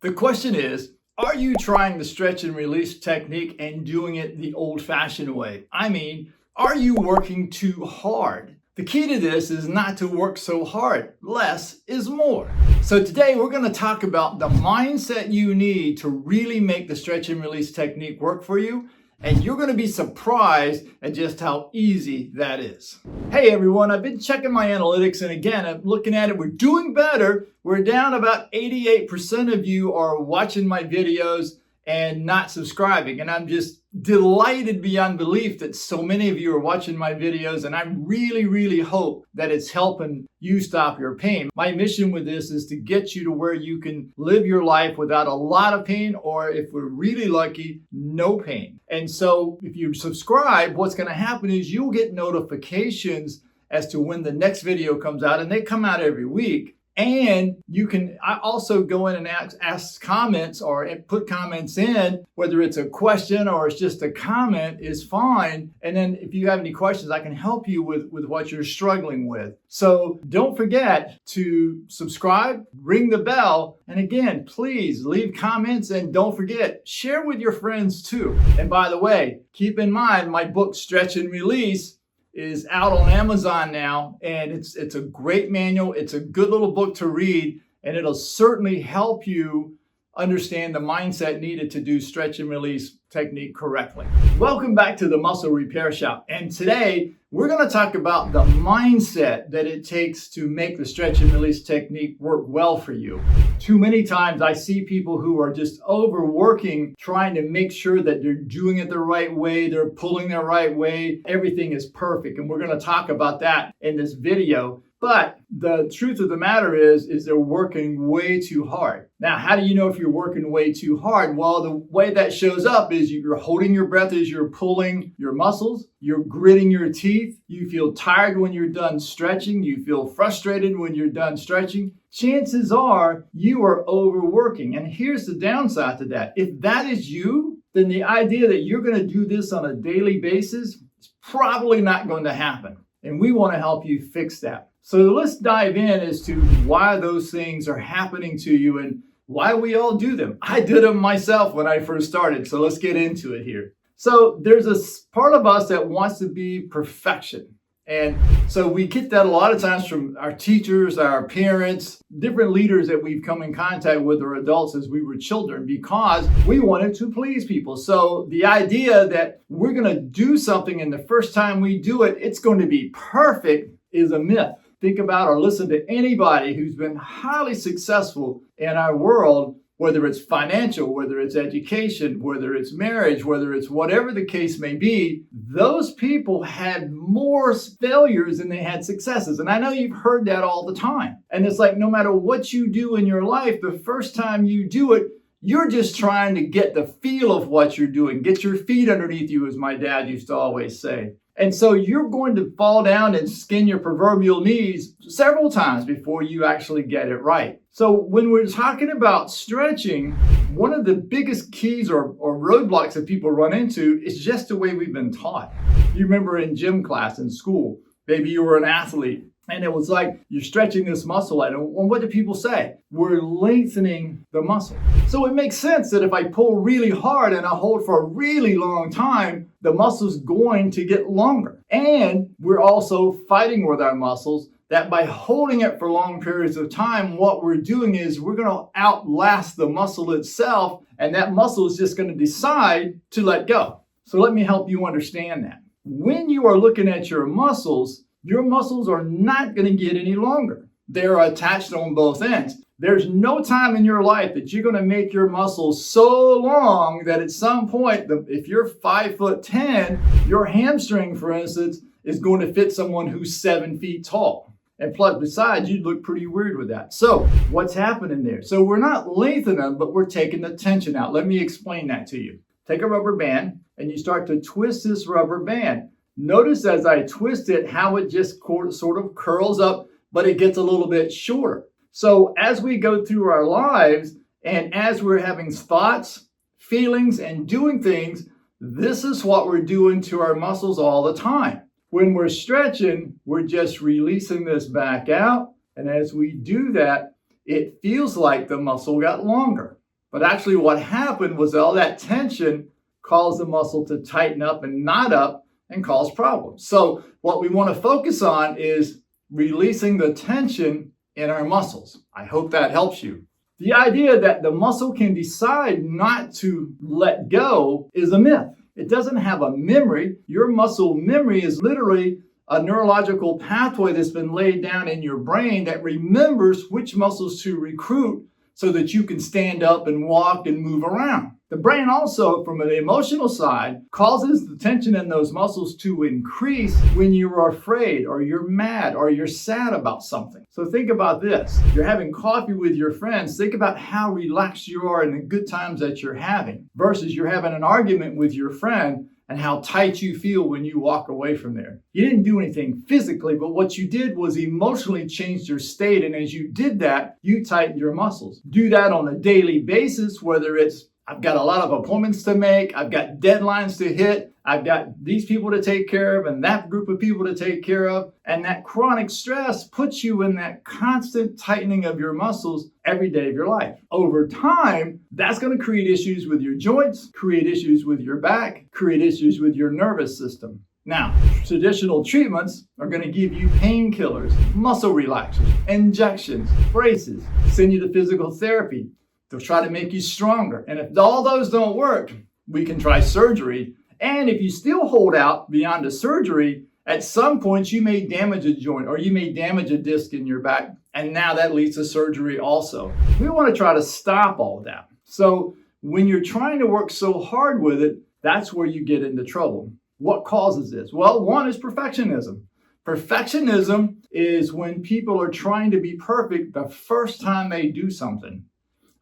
The question is, are you trying the stretch and release technique and doing it the old-fashioned way? I mean, are you working too hard? The key to this is not to work so hard. Less is more. So today we're going to talk about the mindset you need to really make the stretch and release technique work for you. And you're going to be surprised at just how easy that is. Hey everyone, I've been checking my analytics, and again, I'm looking at it. We're doing better. We're down about 88% of you are watching my videos and not subscribing. And I'm just delighted beyond belief that so many of you are watching my videos, and I really hope that it's helping you stop your pain. My mission with this is to get you to where you can live your life without a lot of pain, or if we're really lucky, no pain. And so if you subscribe, what's going to happen is you'll get notifications as to when the next video comes out, and they come out every week. And you can also go in and ask comments or put comments in, whether it's a question or it's just a comment is fine. And then if you have any questions, I can help you with what you're struggling with. So don't forget to subscribe, ring the bell. And again, please leave comments, and don't forget, share with your friends too. And by the way, keep in mind, my book, Stretch and Release, is out on Amazon now, and it's a great manual. It's a good little book to read, and it'll certainly help you understand the mindset needed to do stretch and release technique correctly. Welcome back to the Muscle Repair Shop, and today we're going to talk about the mindset that it takes to make the stretch and release technique work well for you. Too many times I see people who are just overworking, trying to make sure that they're doing it the right way, they're pulling the right way, everything is perfect, and we're going to talk about that in this video. But the truth of the matter is they're working way too hard. Now, how do you know if you're working way too hard? Well, the way that shows up is you're holding your breath as you're pulling your muscles, you're gritting your teeth, you feel tired when you're done stretching, you feel frustrated when you're done stretching. Chances are you are overworking. And here's the downside to that. If that is you, then the idea that you're going to do this on a daily basis is probably not going to happen. And we want to help you fix that. So let's dive in as to why those things are happening to you and why we all do them. I did them myself when I first started, so let's get into it here. So there's a part of us that wants to be perfection. And so we get that a lot of times from our teachers, our parents, different leaders that we've come in contact with, or adults as we were children, because we wanted to please people. So the idea that we're going to do something and the first time we do it, it's going to be perfect is a myth. Think about or listen to anybody who's been highly successful in our world, whether it's financial, whether it's education, whether it's marriage, whether it's whatever the case may be. Those people had more failures than they had successes. And I know you've heard that all the time. And it's like, no matter what you do in your life, the first time you do it, you're just trying to get the feel of what you're doing. Get your feet underneath you, as my dad used to always say. And so you're going to fall down and skin your proverbial knees several times before you actually get it right. So when we're talking about stretching, one of the biggest keys or roadblocks that people run into is just the way we've been taught. You remember in gym class in school, maybe you were an athlete, and it was like you're stretching this muscle out. And what do people say? We're lengthening the muscle. So it makes sense that if I pull really hard and I hold for a really long time, the muscle's going to get longer. And we're also fighting with our muscles that by holding it for long periods of time, what we're doing is we're going to outlast the muscle itself, and that muscle is just going to decide to let go. So let me help you understand that. When you are looking at your muscles are not going to get any longer. They're attached on both ends. There's no time in your life that you're going to make your muscles so long that at some point, if you're 5'10", your hamstring, for instance, is going to fit someone who's 7 feet tall. And plus, besides, you'd look pretty weird with that. So what's happening there? So we're not lengthening them, but we're taking the tension out. Let me explain that to you. Take a rubber band, and you start to twist this rubber band. Notice as I twist it, how it just sort of curls up, but it gets a little bit shorter. So as we go through our lives, and as we're having thoughts, feelings, and doing things, this is what we're doing to our muscles all the time. When we're stretching, we're just releasing this back out. And as we do that, it feels like the muscle got longer. But actually what happened was all that tension caused the muscle to tighten up and knot up and cause problems. So what we want to focus on is releasing the tension in our muscles. I hope that helps you. The idea that the muscle can decide not to let go is a myth. It doesn't have a memory. Your muscle memory is literally a neurological pathway that's been laid down in your brain that remembers which muscles to recruit so that you can stand up and walk and move around. The brain also, from an emotional side, causes the tension in those muscles to increase when you're afraid or you're mad or you're sad about something. So think about this. You're having coffee with your friends. Think about how relaxed you are in the good times that you're having versus you're having an argument with your friend and how tight you feel when you walk away from there. You didn't do anything physically, but what you did was emotionally change your state. And as you did that, you tightened your muscles. Do that on a daily basis, whether it's I've got a lot of appointments to make, I've got deadlines to hit, I've got these people to take care of and that group of people to take care of. And that chronic stress puts you in that constant tightening of your muscles every day of your life. Over time, that's going to create issues with your joints, create issues with your back, create issues with your nervous system. Now, traditional treatments are going to give you painkillers, muscle relaxers, injections, braces, send you to physical therapy. They'll try to make you stronger. And if all those don't work, we can try surgery. And if you still hold out beyond the surgery, at some point you may damage a joint or you may damage a disc in your back. And now that leads to surgery also. We want to try to stop all of that. So when you're trying to work so hard with it, that's where you get into trouble. What causes this? Well, one is perfectionism. Perfectionism is when people are trying to be perfect the first time they do something.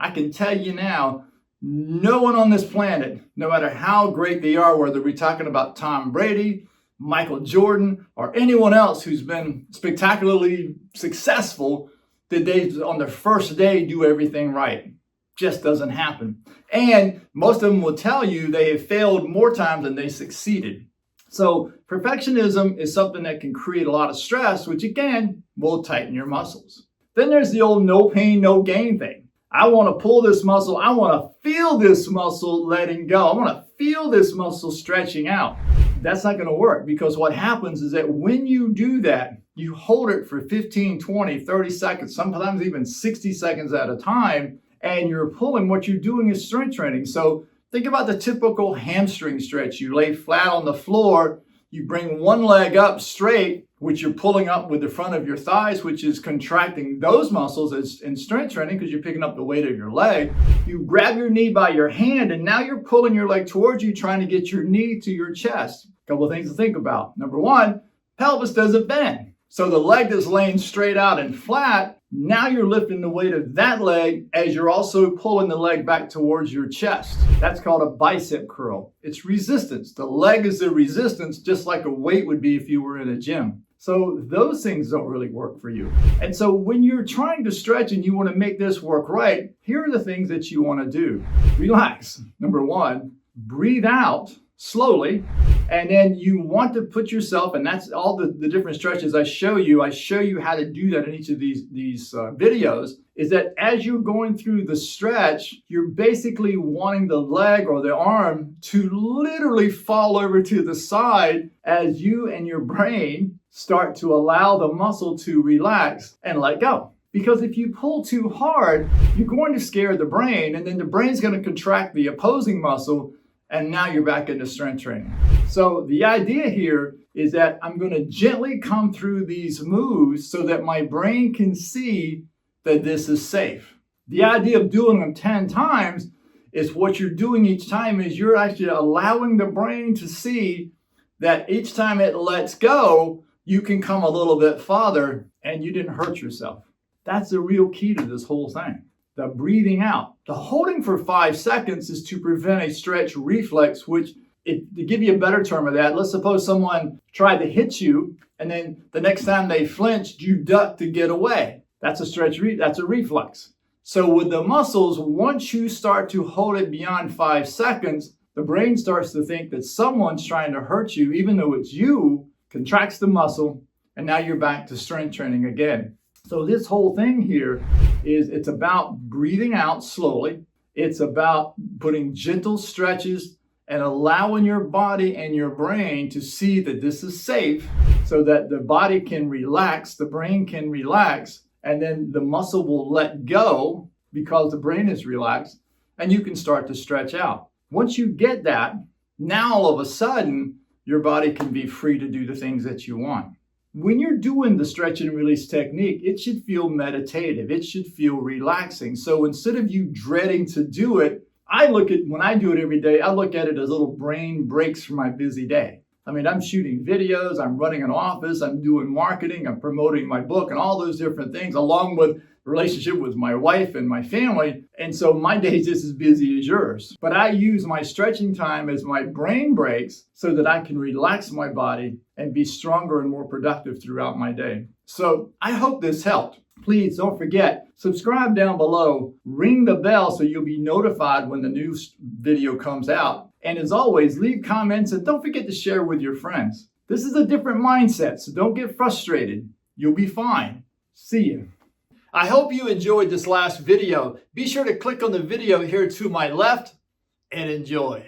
I can tell you now, no one on this planet, no matter how great they are, whether we're talking about Tom Brady, Michael Jordan, or anyone else who's been spectacularly successful, did they on their first day do everything right. Just doesn't happen. And most of them will tell you they have failed more times than they succeeded. So perfectionism is something that can create a lot of stress, which again, will tighten your muscles. Then there's the old no pain, no gain thing. I want to pull this muscle. I want to feel this muscle letting go. I want to feel this muscle stretching out. That's not going to work because what happens is that when you do that, you hold it for 15, 20, 30 seconds, sometimes even 60 seconds at a time, and you're pulling. What you're doing is strength training. So think about the typical hamstring stretch. You lay flat on the floor, you bring one leg up straight, which you're pulling up with the front of your thighs, which is contracting those muscles as in strength training because you're picking up the weight of your leg. You grab your knee by your hand, and now you're pulling your leg towards you, trying to get your knee to your chest. A couple of things to think about. Number one, pelvis doesn't bend. So the leg that's laying straight out and flat, now you're lifting the weight of that leg as you're also pulling the leg back towards your chest. That's called a bicep curl. It's resistance. The leg is the resistance, just like a weight would be if you were in a gym. So those things don't really work for you. And so when you're trying to stretch and you want to make this work right, here are the things that you want to do. Relax. Number one, breathe out slowly. And then you want to put yourself, and that's all the different stretches I show you how to do that in each of these videos, is that as you're going through the stretch, you're basically wanting the leg or the arm to literally fall over to the side as you and your brain start to allow the muscle to relax and let go. Because if you pull too hard, you're going to scare the brain, and then the brain's going to contract the opposing muscle, and now you're back into strength training. So the idea here is that I'm going to gently come through these moves so that my brain can see that this is safe. The idea of doing them 10 times is what you're doing each time is you're actually allowing the brain to see that each time it lets go, you can come a little bit farther and you didn't hurt yourself. That's the real key to this whole thing. The breathing out. The holding for 5 seconds is to prevent a stretch reflex, which, to give you a better term of that, let's suppose someone tried to hit you and then the next time they flinched, you ducked to get away. That's a stretch, that's a reflex. So with the muscles, once you start to hold it beyond 5 seconds, the brain starts to think that someone's trying to hurt you, even though it's you, contracts the muscle, and now you're back to strength training again. So this whole thing here is it's about breathing out slowly. It's about putting gentle stretches and allowing your body and your brain to see that this is safe so that the body can relax, the brain can relax, and then the muscle will let go because the brain is relaxed, and you can start to stretch out. Once you get that, now all of a sudden, your body can be free to do the things that you want. When you're doing the stretch and release technique, it should feel meditative. It should feel relaxing. So instead of you dreading to do it, when I do it every day, I look at it as little brain breaks from my busy day. I mean, I'm shooting videos, I'm running an office, I'm doing marketing, I'm promoting my book and all those different things, along with relationship with my wife and my family. And so my day's just as busy as yours. But I use my stretching time as my brain breaks so that I can relax my body and be stronger and more productive throughout my day. So I hope this helped. Please don't forget, subscribe down below, ring the bell so you'll be notified when the new video comes out. And as always, leave comments and don't forget to share with your friends. This is a different mindset, so don't get frustrated. You'll be fine. See you. I hope you enjoyed this last video. Be sure to click on the video here to my left and enjoy.